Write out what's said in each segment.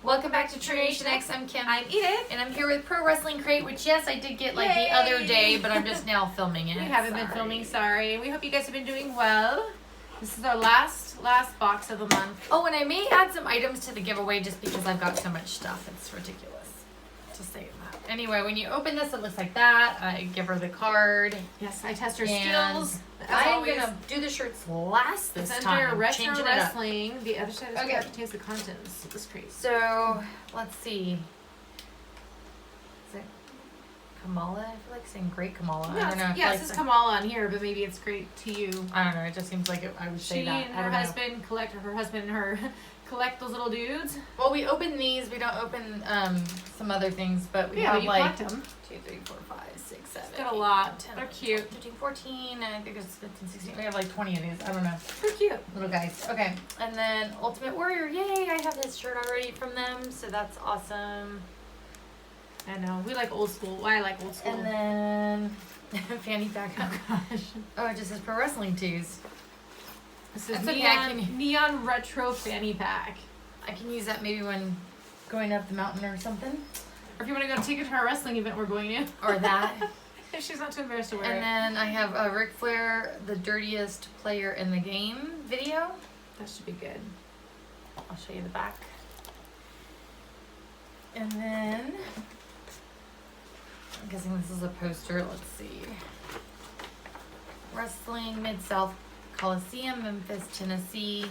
Welcome back to True Nation X. I'm Kim. I'm Edith. And I'm here with Pro Wrestling Crate, which, yes, I did get like Yay! the other day, but I'm just now filming it. We haven't been filming, sorry. We hope you guys have been doing well. This is our last box of the month. Oh, and I may add some items to the giveaway just because I've got so much stuff. It's ridiculous to say that. Anyway, when you open this, it looks like that. I give her the card. Yes, I test her And skills. I'm going to do the shirts last this It's time. under Retro Changing it up. Wrestling. The other side of the Okay. card contains the contents of this crate. So, let's see. Is it Kamala? I feel like saying Great Kamala. I don't know. I feel Yeah, like it says Kamala on here, but maybe it's great to you. I don't know. It just seems like I would say She that. and I her don't know. husband collect those little dudes. Well, we open these. We don't open some other things, but we Yeah, have but you like collect them. 2, 3, 4, 5, 6, 7. It's got a 8, lot. 10, They're 11, cute. 12, 13, 14, and I think it's 15, 16. We have like 20 of these. I don't know. They're cute. Little guys. Okay. And then Ultimate Warrior. Yay! I have this shirt already from them, so that's awesome. I know. We like old school. Well, I like old school. And then fanny pack. oh gosh. Oh, it just says Pro Wrestling Tees. This is That's okay, I neon retro fanny pack. I can use that maybe when going up the mountain or something. Or if you want to go take it to our wrestling event we're going to. Or that. If she's not too embarrassed to wear And it. then I have Ric Flair, the dirtiest player in the game video. That should be good. I'll show you the back. And then, I'm guessing this is a poster. Let's see. Wrestling Mid-South Coliseum, Memphis, Tennessee.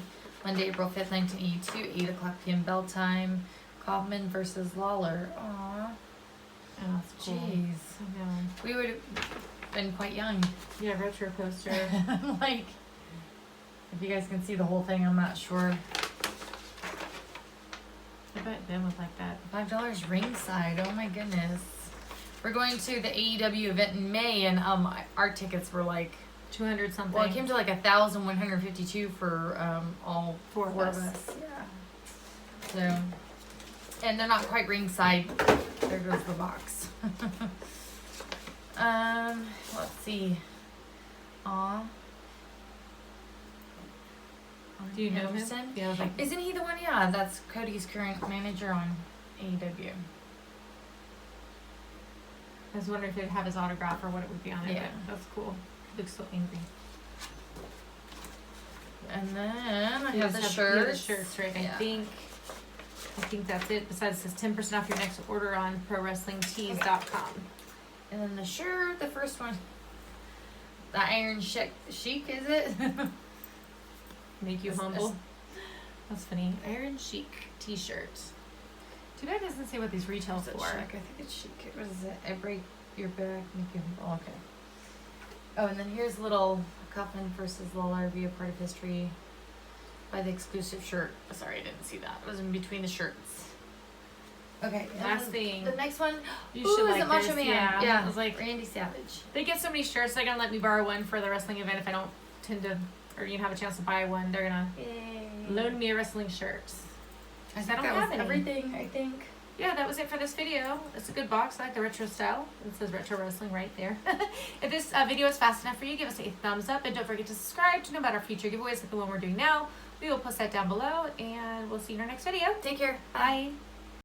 Monday, April 5th, 1982, 8 o'clock p.m. bell time. Kaufman versus Lawler. Aww. Oh, that's cool. Jeez. I know. We would have been quite young. Yeah, retro poster. Like, if you guys can see the whole thing, I'm not sure. I bet Ben would like that. $5 ringside. Oh my goodness. We're going to the AEW event in May, and our tickets were like 200 something. well, it came to like 1,152 for all Four of us. Yeah. So, and they're not quite ringside. There goes the box. Let's see. Aw. Do you know Anderson? him? Yeah, I was like, Isn't he the one? Yeah, that's Cody's current manager on AEW. I was wondering if it'd have his autograph or what it would be on it. Yeah. But that's cool. He looks so angry. And then I You have just the have shirts. the shirts, right? Yeah. I think that's it. Besides, it says 10% off your next order on ProWrestlingTees.com. And then the shirt, the first one. The Iron Chic, is it? Make you This- humble. That's funny. Iron Chic t-shirt. Too bad it doesn't say what these retails Is it for. chic? I think it's chic. What is it? I break your back, make you humble. Okay. Oh, and then here's little Kaufman versus Lawler, be a part of history by the exclusive shirt. Oh, sorry, I didn't see that. It was in between the shirts. Okay. and Last then thing. The next one. You Ooh, should is like it Macho this. Man? Yeah. Yeah. I was like, Randy Savage. they get so many shirts. They're gonna let me borrow one for the wrestling event if I don't tend to, or you have a chance to buy one. They're gonna Yay. loan me a wrestling shirt. I I think don't that have was any. everything, I think. Yeah, that was it for this video. It's a good box. I like the retro style. It says retro wrestling right there. If this video is fast enough for you, give us a thumbs up and don't forget to subscribe to know about our future giveaways like the one we're doing now. We will post that down below and we'll see you in our next video. Take care. Bye.